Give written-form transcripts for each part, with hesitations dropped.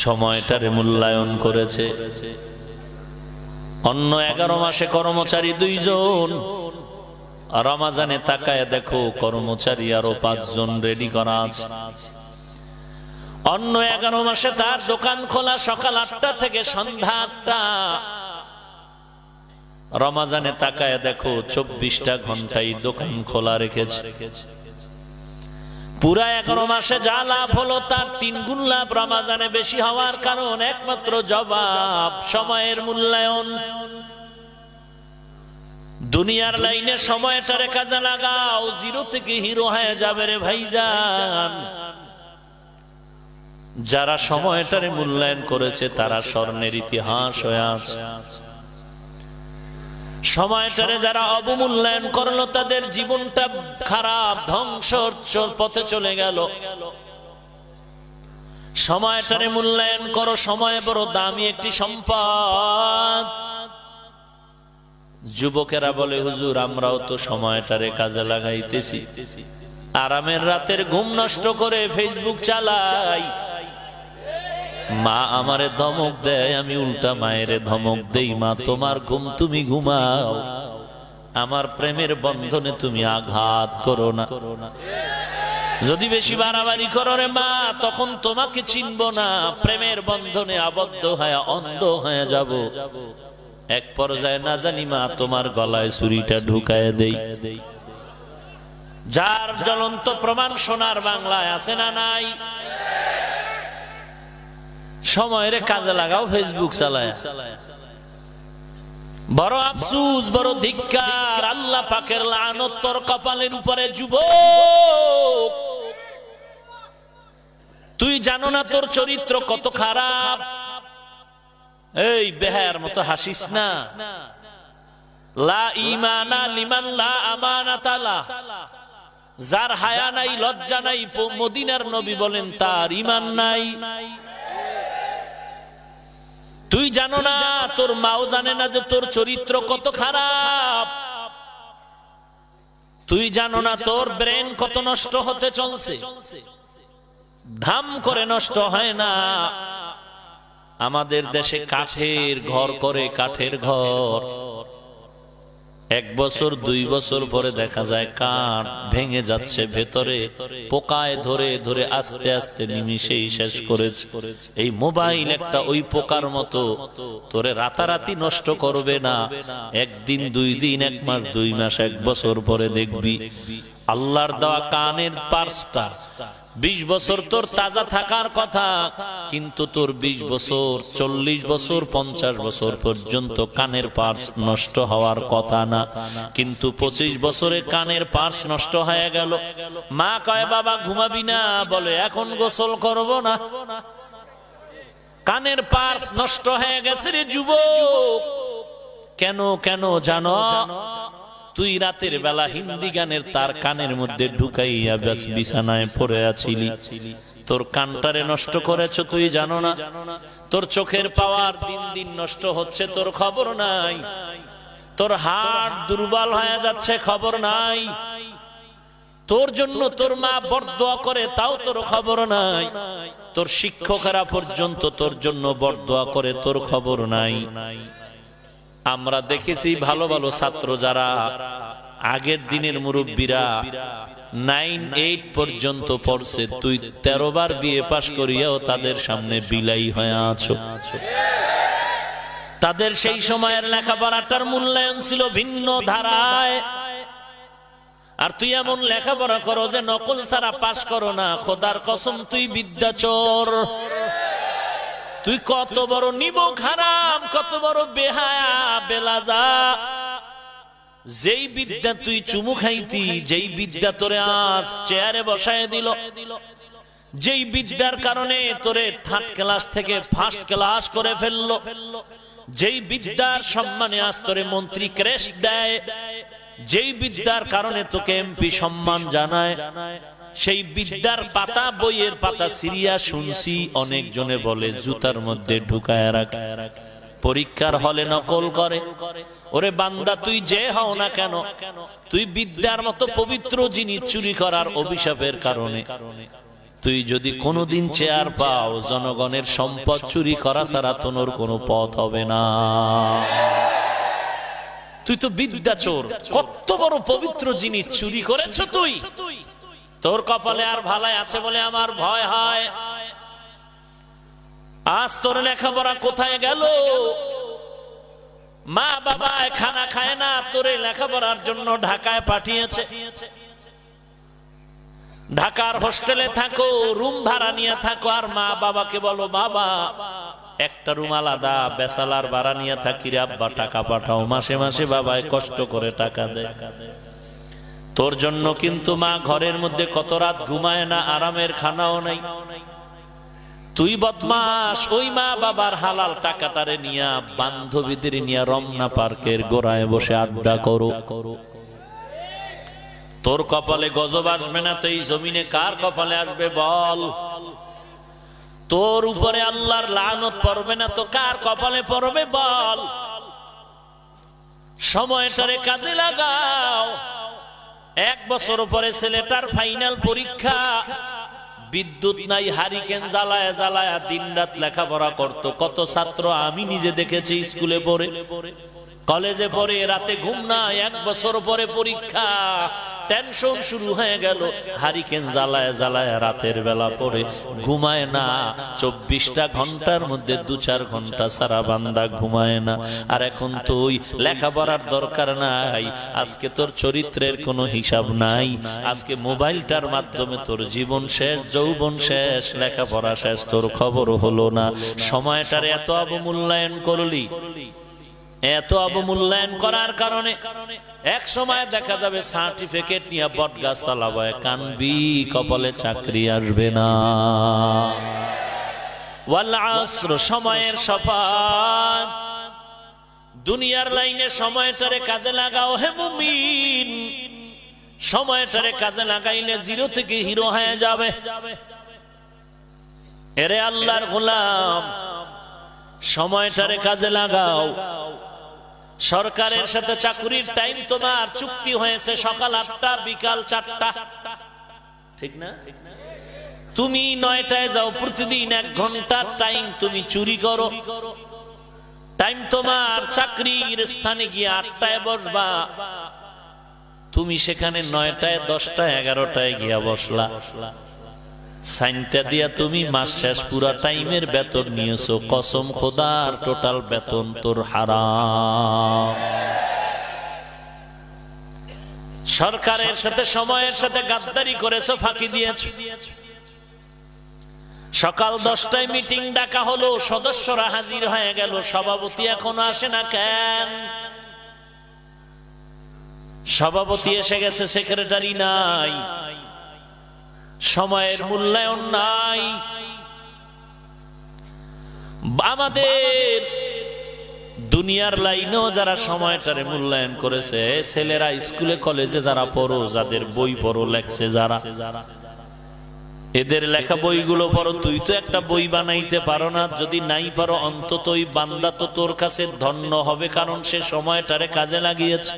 সময়টারে মূল্যায়ন করেছে। অন্য 11 মাসে কর্মচারী 2 জন, রমাজানে তাকায় দেখো কর্মচারী আরো 5 জন রেডি করা আছে। অন্য 11 মাসে তার দোকান খোলা সকাল 8টা থেকে সন্ধ্যা 8টা, রমাজানে তাকায় দেখো 24টা ঘন্টাই দোকান খোলা রেখেছে। পুরা 11 মাসে যা লাভ হলো তার 3 গুণ লাভ রমাজানে বেশি হওয়ার কারণ একমাত্র জবাব সময়ের মূল্যায়ন। দুনিয়ার লাইনে সময়টারে কাজে লাগাও, 0 থেকে হিরো হয়ে যাবে রে ভাইজান। যারা সময়টারে মূল্যায়ন করেছে তারা স্বর্ণের ইতিহাস হয়ে আছে। সময়টারে যারা অবমূল্যায়ন করলো তাদের জীবনটা খারাপ, ধ্বংসর পথে চলে গেল। সময়টারে মূল্যায়ন করো, সময় বড় দামি একটি সম্পদ। যুবকেরা বলে হুজুর আমরাও তো সময়টারে কাজে লাগাইতেছি, আরামের রাতের ঘুম নষ্ট করে ফেসবুক চালাই। মা আমারে ধমক দেয়, আমি উল্টা মায়েরে ধমক দেই, মা তোমার ঘুম তুমি ঘুমাও, আমার প্রেমের বন্ধনে তুমি আঘাত করো না। যদি বেশি বাড়াবাড়ি করো রে মা তখন তোমাকে চিনব না, প্রেমের বন্ধনে আবদ্ধ হয়ে অন্ধ হয়ে যাব। এক পর্যায়ে না জানি মা তোমার গলায় ছুরিটা ঢুকায় দেই। যার জ্বলন্ত প্রমাণ সোনার বাংলায় আছে না নাই? সময়ের কাজে লাগাও, ফেসবুক চালায়। বড় আফসোস, বড় ধিক্কার, আল্লাহ পাকের লানত তোর কপালের উপরে। যুবক তুই জানো না তোর চরিত্র কত খারাপ? এই বেহায়ার মতো হাসিস না। লা ঈমানা লিমান লা আমানাতা লাহ, যার হায়া নাই লজ্জা নাই, মদিনার নবী বলেন তার ঈমান নাই। তুই জানো না, তোর মাও জানে না যে তোর চরিত্র কত খারাপ। তুই জানো না তোর ব্রেন কত নষ্ট হতে চলছে। ধাম করে নষ্ট হয় না। আমাদের দেশে কাঠের ঘর করে, কাঠের ঘর 1 বছর 2 বছর পরে দেখা যায় কাঠ ভেঙে যাচ্ছে, ভেতরে পোকায় ধরে ধরে আস্তে আস্তে নিমিষেই শেষ করেছে। এই মোবাইল একটা ওই পোকার মতো, তোরে রাতারাতি নষ্ট করবে না। 1 দিন 2 দিন, 1 মাস 2 মাস 1 বছর পরে দেখবি আল্লাহর দেওয়া কানের পার্সটা 20 বছর তোর তাজা থাকার কথা, কিন্তু তোর 20 বছর 40 বছর 50 বছর পর্যন্ত কানের পার্স নষ্ট হওয়ার কথা না, কিন্তু 25 বছরে কানের পার্স নষ্ট হয়ে গেল। মা কয় বাবা ঘুমাবি না, বলে এখন গোসল করব না। কানের পার্স নষ্ট হয়ে গেছে রে যুবক। কেন কেন জানো? তুই রাতের বেলা হিন্দি গানের তার কানের মধ্যে ঢুকাইয়া বিছানায় পড়ে আছিলি। তোর কানটারে নষ্ট করেছ তুই জানো না। তোর চোখের পাওয়ার দিন দিন নষ্ট হচ্ছে, তোর খবর নাই। তোর হার্ট দুর্বল হয়ে যাচ্ছে, খবর নাই। তোর জন্য তোর মা বরদোয়া করে, তাও তোর খবর নাই। তোর শিক্ষকেরা পর্যন্ত তোর জন্য বরদোয়া করে, তোর খবর নাই। আমরা দেখেছি ভালো ভালো ছাত্র যারা আগের দিনের মুরব্বীরা 9, 8 পর্যন্ত পড়ছে, তুই 13 বার বিএ পাশ করিয়াও তাদের সামনে বিলাই হয়ে আছো। তাদের সেই সময়ের লেখাপড়াটার মূল্যায়ন ছিল ভিন্ন ধারায়। আর তুই এমন লেখাপড়া করো যে নকল ছাড়া পাশ করো না। খোদার কসম তুই বিদ্যাচোর। তুই কত বড় নিমক হারাম, কত বড় বেহায়া বেলাজা। যেই বিদ্যা তুই চুমু খাইতি, যেই বিদ্যা তোরে আজ চেয়ারে বসায় দিল, যেই বিদ্যার কারণে তোরে 3rd ক্লাস থেকে 1st ক্লাস করে ফেললো, যেই বিদ্যার সম্মানে আজ তোরে মন্ত্রী ক্রেস্ট দেয়, যেই বিদ্যার কারণে তোকে এমপি সম্মান জানায়, সেই বিদ্যার পাতা, বইয়ের পাতা সিরিয়া শুনছি অনেক জনে বলে জুতার মধ্যে ঢুকায় রাখে, পরীক্ষার হলে নকল করে। ওরে বান্দা তুই যে হও না কেন, তুই বিদ্যার মতো পবিত্র জিনিস চুরি করার অভিশাপের কারণে তুই যদি কোনোদিন চেয়ার পাও, জনগণের সম্পদ চুরি করা ছাড়া তোর কোনো পথ হবে না। তুই তো বিদ্যাচোর, কত বড় পবিত্র জিনিস চুরি করেছ তুই। তোর কপালে আর ভালাই আছে বলে আমার ভয় হয়। আজ তোর লেখাপড়া কোথায় গেল? মা বাবা খানা খায় না, তোরে লেখাপড়ার জন্য ঢাকায় পাঠিয়েছে। ঢাকার হোস্টেলে থাকো, রুম ভাড়া নিয়ে থাকো, আর মা বাবাকে বলো বাবা একটা রুম আলাদা বেসালার ভাড়া নিয়ে থাকি রে আব্বা, টাকা পাঠাও। মাসে মাসে বাবায় কষ্ট করে টাকা দেয়। তোর জন্য কিন্তু মা ঘরের মধ্যে কত রাত ঘুমায় না, আরামের খানাও নাই। তুই বদমাস, ওই মা বাবার হালাল টাকাটারে নিয়া বান্ধবীদের নিয়ে রমনা পার্কের গোড়ায় বসে আড্ডা করো। তোর কপালে গজব আসবে না তো এই জমিনে কার কপালে আসবে বল? তোর উপরে আল্লাহর লানত পড়বে না তো কার কপালে পড়বে বল? সময়টারে কাজে লাগাও। 1 বছর পরে ছেলেটার ফাইনাল পরীক্ষা, বিদ্যুৎ নাই, হারিকেন জ্বালায় জ্বালায় দিন রাত লেখাপড়া করতো কত ছাত্র আমি নিজে দেখেছি। স্কুলে পড়ে, কলেজে পড়ে, রাতে ঘুম নাই। 1 বছর পরে পরীক্ষা, টেনশন শুরু হয়ে গেল। হারিকেন জ্বালায় জ্বালায় রাতের বেলা পড়ে, ঘুমায় না। 24টা ঘন্টার মধ্যে 2-4 ঘন্টা সারা বান্দা ঘুমায় না। আর এখন তুই লেখাপড়ার দরকার নাই, আজকে তোর চরিত্রের কোনো হিসাব নাই। আজকে মোবাইলটার মাধ্যমে তোর জীবন শেষ, যৌবন শেষ, লেখাপড়া শেষ, তোর খবর হলো না। সময়টার এত অবমূল্যায়ন করলি, এত অবমূল্যায়ন করার কারণে এক সময় দেখা যাবে সার্টিফিকেট নিয়ে বটগাছ তলায় কানবি, কপালে চাকরি আসবে না। ওয়াল আসর, সময়ের শপথ। দুনিয়ার লাইনে সময়টারে কাজে লাগাও হে মুমিন। সময়টারে কাজে লাগাইলে 0 থেকে হিরো হয়ে যাবে। এরে আল্লাহর গোলাম, সময়টারে কাজে লাগাও। সরকারের সাথে চাকুরির টাইম তোমার চুক্তি হয়েছে সকাল 8টা বিকাল 4টা, ঠিক না? তুমি 9টায় যাও, প্রতিদিন 1 ঘন্টার টাইম তুমি চুরি করো। টাইম তোমার, চাকরির স্থানে গিয়ে 8টায় বসবা, তুমি সেখানে 9টায় 10টায় 11টায় গিয়া বসলা। সাইনটা দিয়া তুমি মাস শেষ পুরা টাইমের বেতন নিয়েছো। কসম খোদার টোটাল বেতন তোর হারাম। সরকারের সাথে সময়ের সাথে গাদ্দারি করেছো, ফাঁকি দিয়েছো। সকাল 10টায় মিটিং ডাকা হলো, সদস্যরা হাজির হয়ে গেল, সভাপতি এখনো আসে না কেন? সভাপতি এসে গেছে, সেক্রেটারি নাই। সময়ের মূল্যায়ন নাই। আমাদের দুনিয়ার লাইনেও যারা সময়টারে মূল্যায়ন করেছে, ছেলেরা স্কুলে কলেজে যারা পড়ো, যাদের বই পড়ো লেখছে যারা, এদের লেখা বইগুলো পড়ো। তুই তো একটা বই বানাইতে পারো না, যদি নাই পারো অন্তত ওই বান্দা তো তোর কাছে ধন্য হবে, কারণ সে সময়টারে কাজে লাগিয়েছে।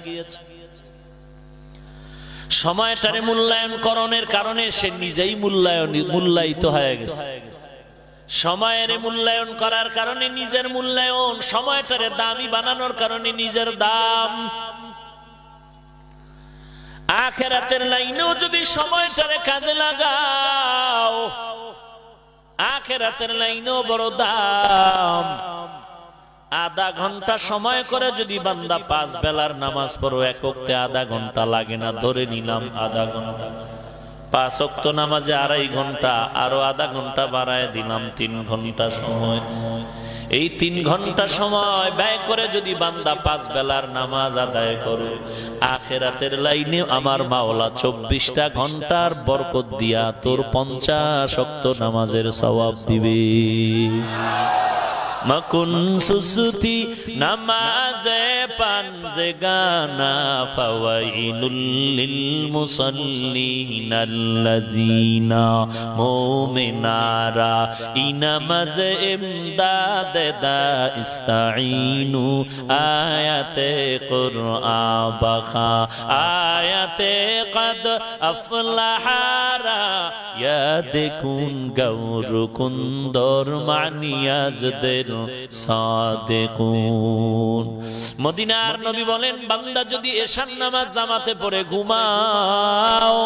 সময়টারে মূল্যায়ন করণের কারণে সে নিজেই মূল্যায়িত হয়ে গেছে। সময়ের মূল্যায়ন করার কারণে নিজের মূল্যায়ন, সময়টারে দামি বানানোর কারণে নিজের দাম। আখিরাতের লাইনেও যদি সময়টারে কাজে লাগাও, আখিরাতের লাইনেও বড় দাম। আধা ঘন্টা সময় করে যদি বান্দা 5 বেলার নামাজ পড়ো, 1 ওয়াক্তে আধা ঘন্টা লাগে না, ধরে নিলাম আধা ঘন্টা। 5 ওয়াক্ত নামাজে 2.5 ঘন্টা, আরো আধা ঘন্টা বাড়ায় দিলাম 3 ঘন্টা সময়। এই 3 ঘন্টা সময় ব্যয় করে যদি বান্দা 5 বেলার নামাজ আদায় করে, আখিরাতের লাইনে আমার মাওলা 24টা ঘন্টার বরকত দিয়া তোর 50 ওয়াক্ত নামাজের সওয়াব দিবে। মকুন সুসুতি নামাজে পানজে গানা ফাওয়াইলুল লিল মুসাল্লিন আল্লাযিনা মুমিনারা ইনামাজে ইমদাদ দা ইস্তাঈনু আয়াতে কুরআন বাখা আয়াতে কদ আফলাহারা ইয়াদকুন গৌরকুন দর মানিয়াজদের সাদিকুন। মদিনার নবী বলেন, বান্দা যদি এশার নামাজ জামাতে পড়ে ঘুমাও